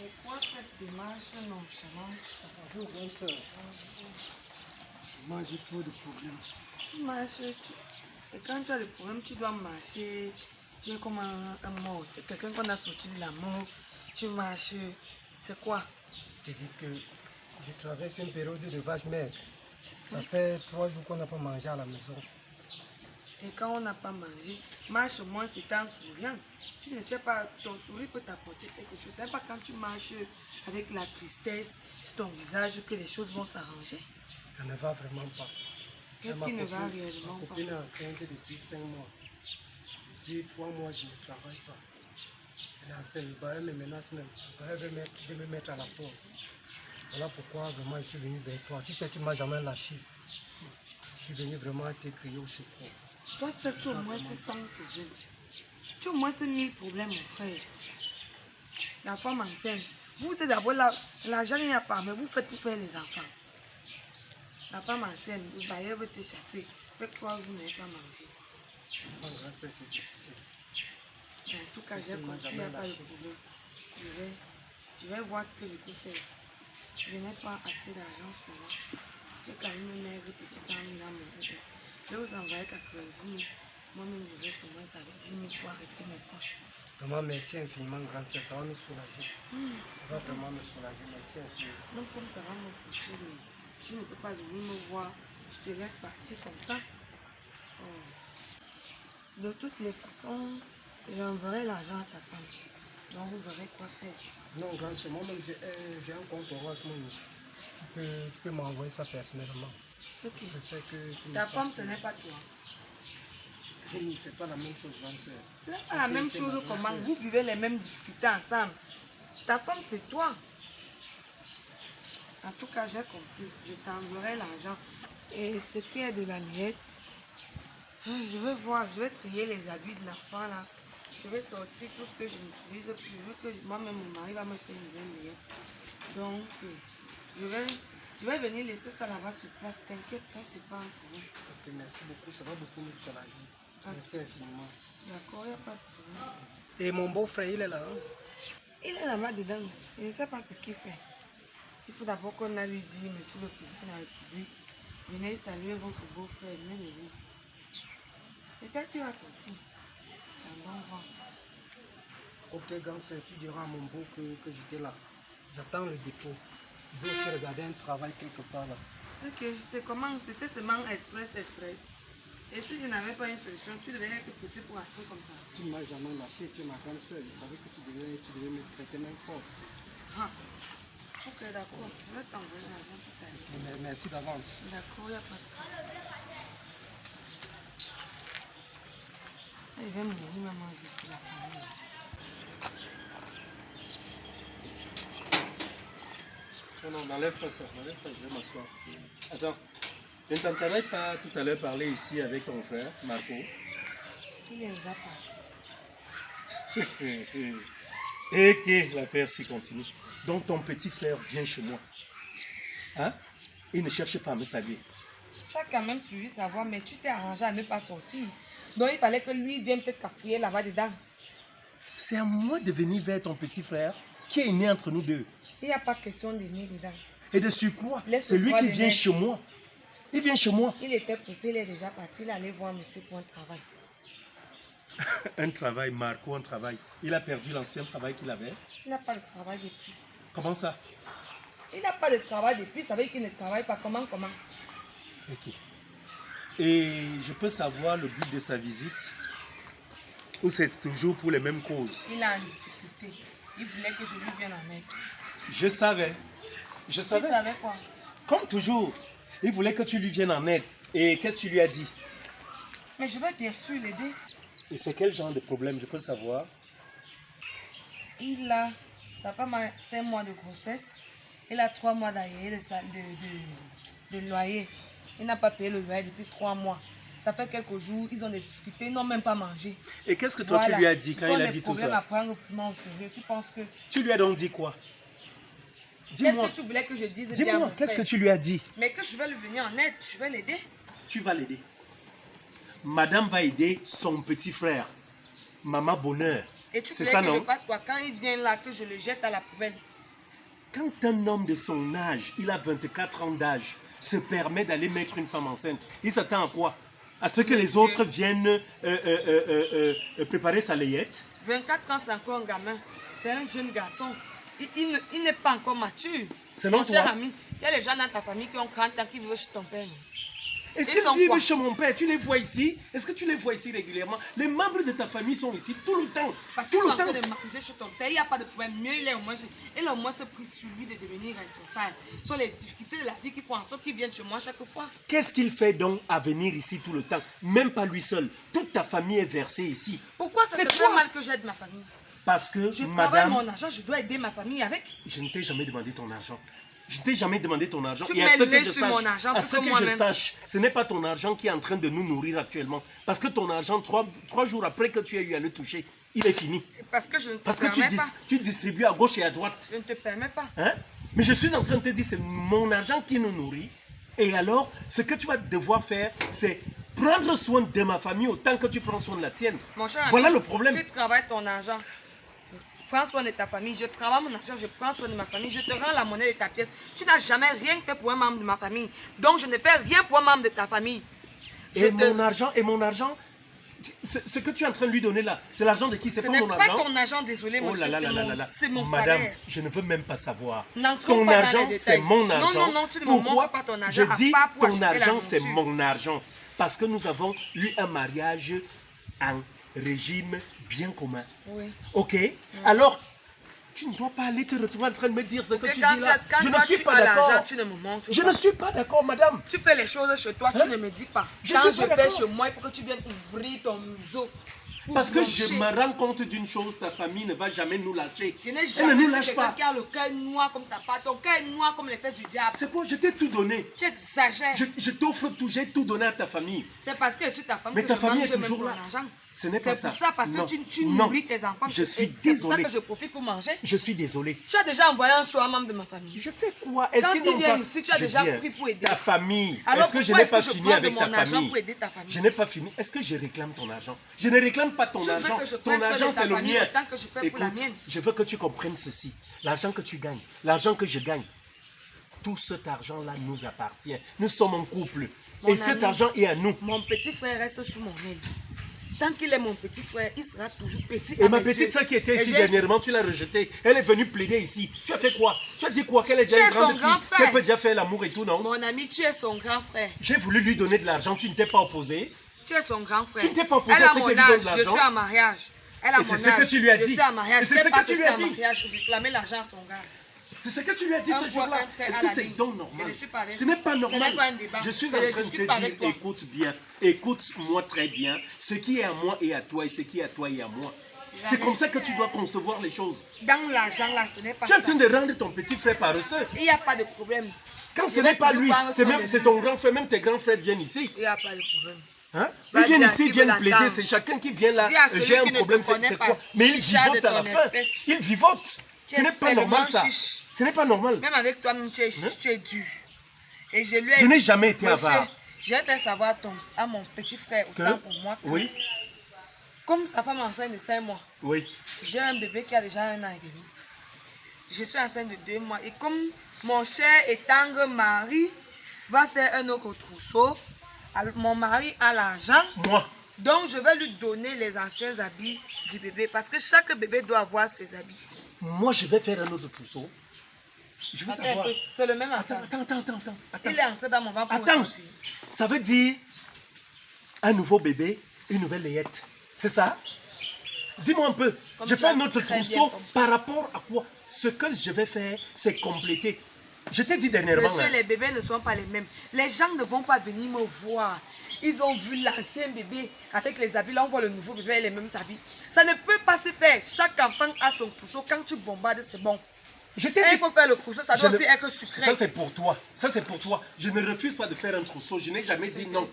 Pourquoi cette démarche nonchalante? Bonjour, bonne soeur. Moi, j'ai trop de problèmes. Tu marches, et quand tu as le problème, tu dois marcher. Tu es comme un mort. Tu es quelqu'un qu'on a sorti de la mort. Tu marches. C'est quoi? Je te dis que je traverse une période de vache maigre. Ça fait 3 jours qu'on n'a pas mangé à la maison. Et quand on n'a pas mangé, marche au moins c'est en souriant. Tu ne sais pas, ton sourire peut t'apporter quelque chose. C'est pas quand tu marches avec la tristesse sur ton visage que les choses vont s'arranger. Ça ne va vraiment pas. Qu'est-ce qui ne va réellement Ma pas? copine est enceinte depuis 5 mois. Depuis 3 mois, je ne travaille pas. Elle est enceinte, elle me menace même. Elle veut me mettre à la porte. Voilà pourquoi vraiment je suis venu vers toi. Tu sais, tu ne m'as jamais lâché. Je suis venu vraiment te crier au secours. Toi seul, tu au moins c'est 100 problèmes. Tu au moins c'est 1000 problèmes, mon frère. La femme enceinte. Vous êtes d'abord là, l'argent n'y a pas, mais vous faites pour faire les enfants. La femme enceinte, le bailleur veut te chasser. Fait que toi, vous n'avez pas mangé. C'est difficile. En tout cas, j'ai compris, il n'y a pas de problème. Je vais voir ce que je peux faire. Je n'ai pas assez d'argent sur moi. J'ai quand même une maigre petit 100 000 à mon compte. Je vais vous envoyer 90 000. Moi-même, je reste au moins avec 10 000 pour arrêter mes poches. Vraiment, merci infiniment, grande sœur. Ça va me soulager. Ça va vraiment me soulager. Merci infiniment. Donc, comme ça va me foucher, mais je ne peux pas venir me voir. Je te laisse partir comme ça. Oh. De toutes les façons, j'enverrai l'argent à ta femme. Donc, vous verrez quoi faire. Non, grande sœur, moi-même, j'ai un compte Orange Money. Tu peux m'envoyer ça personnellement. Ok. Je fais que tu me Ta fasses- femme, ce n'est pas toi. C'est pas la même chose, grande sœur. Ce n'est pas la même chose comment vous vivez les mêmes difficultés ensemble. Ta femme, c'est toi. En tout cas, j'ai compris. Je t'enverrai l'argent. Et ce qui est de la liette, je vais voir, je vais trier les habits de l'enfant là. Je vais sortir tout ce que je n'utilise plus. Je veux que moi-même, mon mari va me faire une nouvelle liette. Donc, je vais venir laisser ça là-bas sur place. T'inquiète, ça, c'est pas un problème. Ok, merci beaucoup. Ça va beaucoup me soulager. Merci infiniment. D'accord, il n'y a pas de problème. Et mon beau-frère, il est là. Hein? Il est là-bas dedans. Je ne sais pas ce qu'il fait. Il faut d'abord qu'on a lui dit, monsieur le président de la République, venez saluer votre beau-frère, venez le lui. Peut-être qu'il va sortir. Un bon vent. Ok, grande sœur, tu diras à mon beau que j'étais là. J'attends le dépôt. Je vais aussi regarder un travail quelque part là. Ok, c'est comment? C'était seulement express. Et si je n'avais pas une solution, tu devais être poussé pour partir comme ça. Tu ne m'as jamais lâché, tu es ma grande sœur. Je savais que tu devais me traiter même fort. Ah. Ok, d'accord. Je vais t'envoyer l'argent tout à l'heure. Merci d'avance. D'accord, il n'y a pas de problème. Il va mourir même un jour pour la famille. Non, n'enlève pas ça, n'enlève pas, je vais m'asseoir. Attends, je ne t'entendais pas tout à l'heure parler ici avec ton frère, Marco. Il est déjà parti. Et que l'affaire s'y continue. Donc ton petit frère vient chez moi. Hein? Il ne cherche pas à me saluer. Tu as quand même suivi sa voix, mais tu t'es arrangé à ne pas sortir. Donc il fallait que lui vienne te cafouiller là-bas dedans. C'est à moi de venir vers ton petit frère qui est né entre nous deux. Il n'y a pas question de nez dedans. Et de surcroît, Laisse c'est lui le qui poids vient des chez nez. moi. Il vient chez moi. Il était pressé, il est déjà parti. Il allait voir monsieur pour un travail. Un travail, Marco, un travail. Il a perdu l'ancien travail qu'il avait. Il n'a pas de travail depuis. Comment ça? Il n'a pas de travail depuis, ça veut dire qu'il ne travaille pas. Comment? Ok. Et je peux savoir le but de sa visite? Ou c'est toujours pour les mêmes causes? Il a une difficulté. Il voulait que je lui vienne en aide. Je savais. Je Il savais. savait quoi? Comme toujours. Il voulait que tu lui viennes en aide. Et qu'est-ce que tu lui as dit? Mais je vais bien sûr l'aider. Et c'est quel genre de problème, je peux savoir? Sa femme a 5 mois de grossesse. Il a 3 mois d'arrière de loyer. Il n'a pas payé le loyer depuis 3 mois. Ça fait quelques jours, ils ont des difficultés, ils n'ont même pas mangé. Et qu'est-ce que toi tu lui as dit quand il a dit tout problèmes à ça? prendre vraiment au sérieux. Tu penses que... Tu lui as donc dit quoi? Qu'est-ce Dis-moi. que tu voulais que je dise? Dis-moi, qu'est-ce que tu lui as dit? Mais que je vais lui venir en aide, je vais l'aider. Tu vas l'aider. Madame va aider son petit frère. Maman Bonheur. Et tu C'est voulais ça, que non? je fasse quoi? Quand il vient là, que je le jette à la poubelle. Quand un homme de son âge, il a 24 ans d'âge, se permet d'aller mettre une femme enceinte, il s'attend à quoi? À ce que les autres viennent préparer sa layette? 24 ans, c'est encore un gamin. C'est un jeune garçon. Il n'est pas encore mature. Selon Mon cher toi? ami, il y a les gens dans ta famille qui ont 40 ans qui vivent chez ton père. Est-ce Ils sont qu'ils quoi? vivent chez mon père? Tu les vois ici? Est-ce que tu les vois ici régulièrement? Les membres de ta famille sont ici tout le temps. Parce Tout qu'ils sont le en train temps. de manger chez ton père, il n'y a pas de problème. Mieux, il a au moins pris sur lui de devenir responsable. Ce sont les difficultés de la vie qui font en sorte qu'ils viennent chez moi chaque fois. Qu'est-ce qu'il fait donc à venir ici tout le temps? Même pas lui seul. Toute ta famille est versée ici. Pourquoi ça C'est te fait toi. mal que j'aide ma famille? Parce que, Je travaille madame, mon argent, je dois aider ma famille avec. je ne t'ai jamais demandé ton argent. Je ne t'ai jamais demandé ton argent. Tu Et à mets ce le que nez je sur mon argent à pour ce que que je moi-même- sache, ce n'est pas ton argent qui est en train de nous nourrir actuellement. Parce que ton argent, trois jours après que tu aies eu à le toucher, il est fini. C'est parce que je ne te Parce que permets pas. tu distribues à gauche et à droite. Je ne te permets pas. Hein? Mais je suis en train de te dire, c'est mon argent qui nous nourrit. Et alors, ce que tu vas devoir faire, c'est prendre soin de ma famille autant que tu prends soin de la tienne. Mon cher Voilà ami, le problème. Tu travailles ton argent. Prends soin de ta famille. Je travaille mon argent, je prends soin de ma famille. Je te rends la monnaie de ta pièce. Tu n'as jamais rien fait pour un membre de ma famille. Donc je ne fais rien pour un membre de ta famille. Mon argent, ce que tu es en train de lui donner là, c'est l'argent de qui? C'est Ce pas n'est mon pas argent. ton argent, désolé, Oh monsieur. là là là là là là. C'est mon Madame, salaire. je ne veux même pas savoir. N'entrons Ton pas dans argent, les c'est détails. mon Non, argent. non, non, tu ne me Pourquoi? montres pas ton argent, Je à dis, part pour ton acheter la argent, c'est nourriture. mon argent. Parce que nous avons eu un mariage en régime bien commun. Oui. Ok? Alors, tu ne dois pas aller te retrouver en train de me dire ce que tu dis là. Je ne suis pas d'accord. Tu ne me montres Je pas. ne suis pas d'accord, madame. Tu fais les choses chez toi, tu Hein? ne me dis pas. Je Quand suis je pas fais d'accord. chez moi, il faut que tu viennes ouvrir ton museau. pour Parce que je blanchir. me rends compte d'une chose, ta famille ne va jamais nous lâcher. Je n'ai Elle ne jamais nous vu lâche quelqu'un pas. qui a le cœur noir comme ta part. Ton cœur est noir comme les fesses du diable. C'est quoi? Je t'ai tout donné. Tu exagères. Je t'offre tout, j'ai tout donné à ta famille. C'est parce que je suis ta femme Mais que ta je famille mange est même toujours ton là. argent. Ce n'est pas C'est ça. pour ça, parce Non. que tu Non. nourris tes enfants. Je suis Et c'est pour désolé. ça que je profite pour manger. Je suis désolé. Tu as déjà envoyé un soir un membre de ma famille. Je fais quoi? Est-ce Quand qu'ils tu n'ont viens pas... ici, tu as Je déjà dis, hein, pris pour aider. ta famille. Alors Est-ce que je pourquoi n'ai est-ce pas que je fini prends de avec mon ta argent famille? pour aider ta famille? Je n'ai pas fini. Est-ce que je réclame ton argent? Je ne réclame pas ton Tu veux argent. que je Ton prenne soin de argent, ta c'est le famille mien. autant que je fais pour la mienne. je veux que tu comprennes ceci. L'argent que tu gagnes, l'argent que je gagne, tout cet argent-là nous appartient. Nous sommes un couple. Mon Et cet ami, argent est à nous. Mon petit frère reste sous mon aile. Tant qu'il est mon petit frère, il sera toujours petit. Et à ma mes petite yeux. soeur qui était Et ici j'ai- dernièrement, tu l'as rejetée. Elle est venue plaider ici. Tu as fait quoi? Tu as dit quoi? Qu'elle est déjà Tu une es son grande grand fille, frère. qu'elle peut déjà faire l'amour et tout, non? Mon ami, tu es son grand frère. J'ai voulu lui donner de l'argent, tu ne t'es pas opposé. Tu es son grand frère. Tu ne t'es pas opposé Elle à a ce mon qu'elle lui donne âge, de je l'argent. suis en mariage. Elle a Et mon c'est ce âge, que tu lui as je dit. suis en mariage. Et c'est Je ce sais que pas tu que lui c'est as en dit. mariage, je réclamais l'argent à son gars. C'est ce que tu lui as dit Un ce point, jour-là. un trait Est-ce à que la c'est ligne. donc normal? Je ne suis pas avec Ce toi. n'est pas Ce normal. n'est pas un débat. Je suis Je en ne train de te discute pas dire, avec toi. écoute bien, écoute-moi très bien. Ce qui est à moi est à toi et ce qui est à toi est à moi. C'est comme ça que tu dois concevoir les choses. Dans l'argent là, ce n'est pas Tu es en ça. train de rendre ton petit frère paresseux. Il n'y a pas de problème. Quand ce Je vais n'est pas toujours lui, prendre c'est soin même de c'est lui. ton grand frère, même tes grands frères viennent ici. Il n'y a pas de problème. Hein? Vas-y, Ils viennent à ici, qui ils viennent veut plaider, l'entendre. c'est chacun qui vient là. Dis à celui J'ai un qui ne te problème, connaît c'est pas, quoi? Mais ils chicha de vivotent à la ton fin. espèce. Ils vivotent. Tu Ce es n'est pas normal tellement ça. chiche. Ce n'est pas normal. Même avec toi-même, tu es chiche, tu es dur. Et je lui ai Je n'ai jamais été Monsieur, avare. j'ai fait savoir à mon petit frère, autant pour moi, que Oui, comme sa femme est enceinte de 5 mois, oui. j'ai un bébé qui a déjà 1 an et demi. Je suis enceinte de 2 mois. Et comme mon cher et tendre mari va faire un autre trousseau, mon mari a l'argent, Moi, donc je vais lui donner les anciens habits du bébé. Parce que chaque bébé doit avoir ses habits. je vais faire un autre trousseau. Je veux Attends un savoir. peu, c'est le même enfant. Attends. Il est entré dans mon ventre pour Attends. ressortir. Ça veut dire un nouveau bébé, une nouvelle layette. C'est ça? Dis-moi un peu. Comme Je tu fais as un autre très bien trousseau compris. par rapport à quoi? Ce que je vais faire, c'est compléter. Je t'ai dit dernièrement. Monsieur, hein, les bébés ne sont pas les mêmes. Les gens ne vont pas venir me voir. Ils ont vu l'ancien bébé avec les habits. Là, on voit le nouveau bébé avec les mêmes habits. Ça ne peut pas se faire. Chaque enfant a son trousseau. Quand tu bombardes, c'est bon. je t'ai Et dit. il faut faire le trousseau. Ça Je doit ne- aussi être sucré. Ça, c'est pour toi. Ça, c'est pour toi. Je ne refuse pas de faire un trousseau. Je n'ai jamais dit non.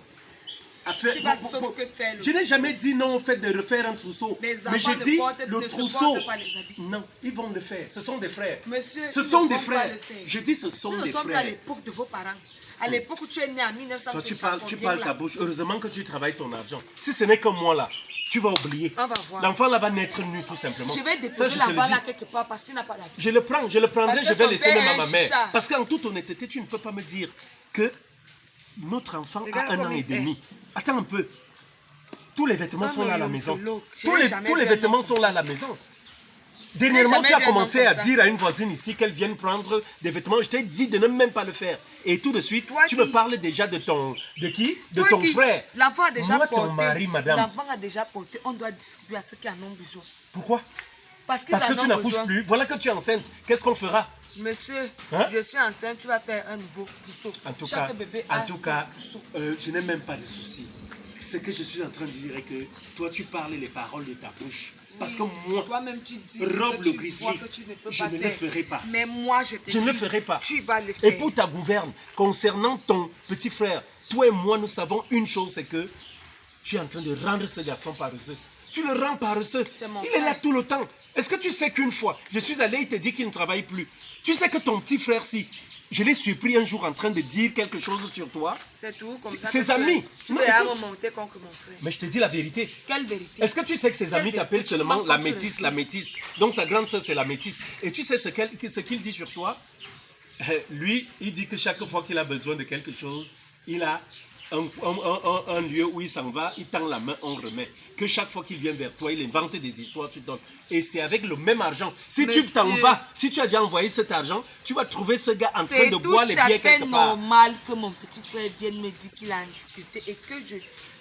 À faire- Tu vas sauf que faire le Je n'ai jamais dit non au fait de refaire un trousseau. Les Mais enfants j'ai ne dit portent- le ne se trousseau. portent pas les habits. Non, ils vont le faire. Ce sont des frères. Monsieur, ce ils sont ne des vont pas frères. le faire. Je dis ce sont Nous ne des sommes plus à frères. l'époque de vos parents. À l'époque où tu es né en 1950. Toi, tu parles ta bouche. Heureusement que tu travailles ton argent. Si ce n'est que moi là, tu vas oublier. On va voir. L'enfant là va naître nu tout simplement. Je vais Ça, déposer je te l'enfant le là dis. quelque part parce qu'il n'a pas d'habitude. Je le prends, je le prendrai, Parce je que vais son laisser père même à est ma un mère. chicha. Parce qu'en toute honnêteté, tu ne peux pas me dire que notre enfant Regarde a un comme an il et fait. demi. Attends un peu. Tous les vêtements Ah sont non, là à la Yom maison. Kilo, je Tous n'ai les, jamais tous les vu un vêtements homme sont comme là à ça. la maison. Dernièrement, tu as jamais vu un commencé homme à comme ça. dire à une voisine ici qu'elle vienne prendre des vêtements. Je t'ai dit de ne même pas le faire. Et tout de suite, Toi tu qui- me parles déjà de ton... De qui? De Toi ton qui- frère. L'enfant a déjà Moi, porté. ton mari, madame. L'enfant a déjà porté. On doit distribuer à ceux qui en ont besoin. Pourquoi? Parce qu'ils Parce que en tu ont n'accouches besoin. plus. Voilà que tu es enceinte. Qu'est-ce qu'on fera? Monsieur, Hein? je suis enceinte, tu vas faire un nouveau pousseau. En tout Chaque cas, bébé a son pousseau. je n'ai même pas de soucis. Ce que je suis en train de dire est que toi, tu parles les paroles de ta bouche. Parce que moi, Toi-même, tu dis Rob que le tu Grizzly, vois que tu ne peux je pas ne le faire. ferai pas. Mais moi, je te Je dis, ne le ferai pas. tu vas le Et faire. pour ta gouverne, concernant ton petit frère, toi et moi, nous savons une chose, c'est que tu es en train de rendre ce garçon paresseux. Tu le rends paresseux. C'est mon Il est là frère. tout le temps. Est-ce que tu sais qu'une fois, je suis allé, il te dit qu'il ne travaille plus. Tu sais que ton petit frère, si je l'ai surpris un jour en train de dire quelque chose sur toi, C'est tout comme ça. Ses que tu amis. es. Tu Non, peux à écoute. monter contre mon frère. mais je te dis la vérité. Quelle vérité? Est-ce que tu sais que ses Quelle amis vérité? t'appellent Tu seulement mens la comme tu le métisse, dis. la métisse? Donc sa grande sœur, c'est la métisse. Et tu sais ce qu'il dit sur toi? Lui, il dit que chaque fois qu'il a besoin de quelque chose, il a un lieu où il s'en va, il tend la main, on remet. Que chaque fois qu'il vient vers toi, il invente des histoires, tu donnes. Et c'est avec le même argent. Si tu t'en Monsieur. vas, si tu as déjà envoyé cet argent, tu vas trouver ce gars en train C'est de tout boire les à biens fait quelque part. normal que mon petit frère vienne me dire qu'il a une difficulté et que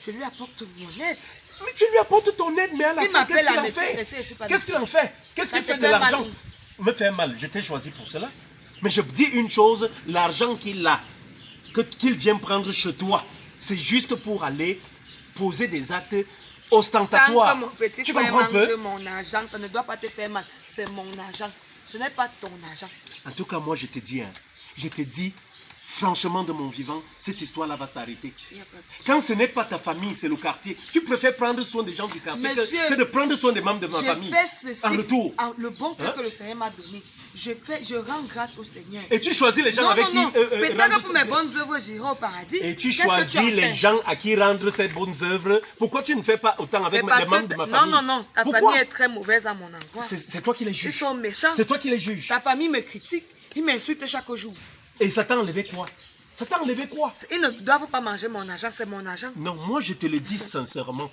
je lui apporte mon aide. Mais tu lui apportes ton aide, mais à la Il fin, m'appelle qu'est-ce qu'il la en métisse, fait? mais tu sais, je suis pas Qu'est-ce qu'il en métisse. fait? Qu'est-ce Ça qu'il te fait de fait mal l'argent? Me fait mal, je t'ai choisi pour cela. Mais je dis une chose, l'argent qu'il a, qu'il vient prendre chez toi, c'est juste pour aller poser des actes Tant ostentatoires. que mon petit Tu frère comprends un mange peu? mon argent, ça ne doit pas te faire mal. C'est mon argent. Ce n'est pas ton argent. En tout cas, moi, je te dis, franchement, de mon vivant, cette histoire-là va s'arrêter. Il y a pas de- Quand ce n'est pas ta famille, c'est le quartier. Tu préfères prendre soin des gens du quartier Monsieur, que de prendre soin des membres de ma Je famille. fais ceci En retour. le bon cœur Hein? que le Seigneur m'a donné. Je rends grâce au Seigneur. Et tu choisis les gens non, avec non, non. qui... Peut-être que rendre pour ce- mes bonnes œuvres, j'irai au paradis. Et tu Qu'est-ce que choisis en les sais? gens à qui rendre ces bonnes œuvres. Pourquoi tu ne fais pas autant avec C'est les parce membres que de ma non, famille? non, non. Ta Pourquoi? famille est très mauvaise à mon endroit. C'est toi qui les Ils juges. sont méchants. C'est toi qui les juges. Ta famille me critique. Ils m'insultent chaque jour. Et ça t'a enlevé quoi? Ça t'a enlevé quoi? Ils ne doivent pas manger mon argent, c'est mon argent. Non, moi je te le dis sincèrement.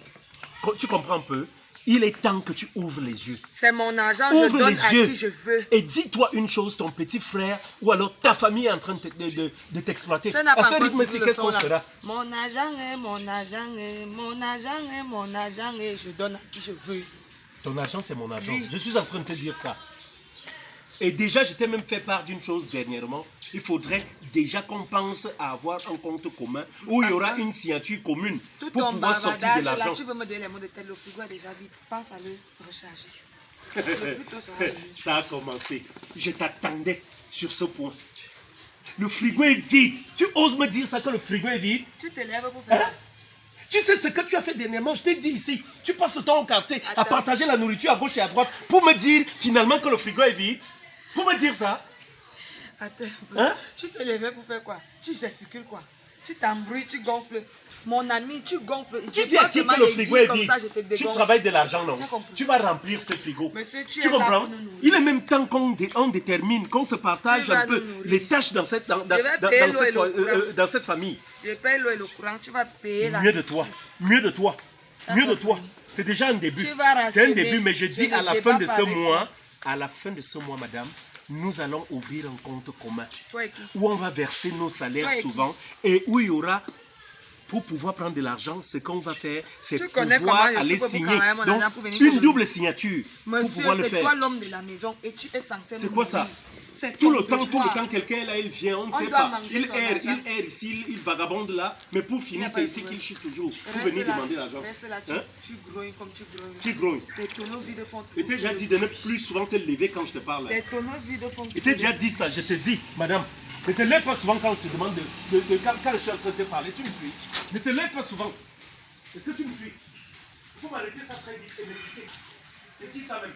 Tu comprends un peu? Il est temps que tu ouvres les yeux. C'est mon argent, je Ouvre donne les à yeux. qui je veux. Et dis-toi une chose, ton petit frère ou alors ta famille est en train de t'exploiter. Tu n'as À pas ce encore rythme-ci, suivi le qu'est-ce son, qu'on là. fera? Mon argent est mon argent est mon argent est mon argent et je donne à qui je veux. Ton argent, c'est mon argent. Oui. Je suis en train de te dire ça. Et déjà, je t'ai même fait part d'une chose dernièrement. Il faudrait déjà qu'on pense à avoir un compte commun où il y aura une signature commune Tout pour ton pouvoir sortir bavardage de là, l'argent. tu veux me donner les mots de tel, le frigo est déjà vide. Pense à le recharger. Le plus tôt sera le mieux. Ça a commencé. Je t'attendais sur ce point. Le frigo est vide. Tu oses me dire ça que le frigo est vide? Tu te lèves pour faire ça. Tu sais ce que tu as fait dernièrement? Je t'ai dit ici. Tu passes le temps au quartier à Attends. partager la nourriture à gauche et à droite pour me dire finalement que le frigo est vide. Pour me dire ça. Attends. Hein? Tu te levais pour faire quoi? Tu gesticules quoi? Tu t'embrouilles, tu gonfles. Mon ami, tu gonfles. Tu Je dis à pense qui seulement que le les frigo vies est comme vide? ça, je te Tu dégonfle. travailles de l'argent, non? J'ai compris. Tu vas remplir ce frigo. Monsieur, tu Tu es là comprends? pour nous nourrir. Il est même temps qu'on détermine, qu'on se partage Tu vas un peu nous nourrir. les tâches dans cette, Je vais payer l'eau et le courant. dans cette famille. Je paye l'eau et le courant, tu vas payer la Mieux de toi. Mieux de toi. Mieux de toi. C'est déjà un début. Tu vas C'est un rationner. début, mais je Je dis ne à la débat fin de pas ce avec mois, madame, nous allons ouvrir un compte commun Toi et qui? où on va verser nos salaires Toi et qui? souvent et où il y aura, pour pouvoir prendre de l'argent, ce qu'on va faire, c'est Tu connais pouvoir comment je aller suis pour signer. travailler mon Donc, argent pour venir une te double signature pour Monsieur, pouvoir le c'est faire. toi l'homme de la maison et tu es censé C'est nous quoi ça? nourrir. C'est Tout ton le temps, devoir. quelqu'un est là, il vient, on ne On sait doit pas. manger Il ton erre, argent. il erre ici, il vagabonde là, mais pour finir, Il c'est n'y a pas ici de qu'il problème. chute toujours, pour Reste venir là, demander l'argent. reste là, Hein? tu grognes comme tu grognes. Qui grogne? Les tonneaux vides font Je t'ai déjà dit de ne plus souvent te lever quand je te parle. Les tonneaux vides font Je t'ai déjà dit ça, je te dis, madame, ne te lève pas souvent quand je te demande quand je suis en train de te parler, tu me suis. Ne te lève pas souvent. Est-ce que tu me suis? Il faut m'arrêter ça très vite et m'écouter. C'est qui ça même?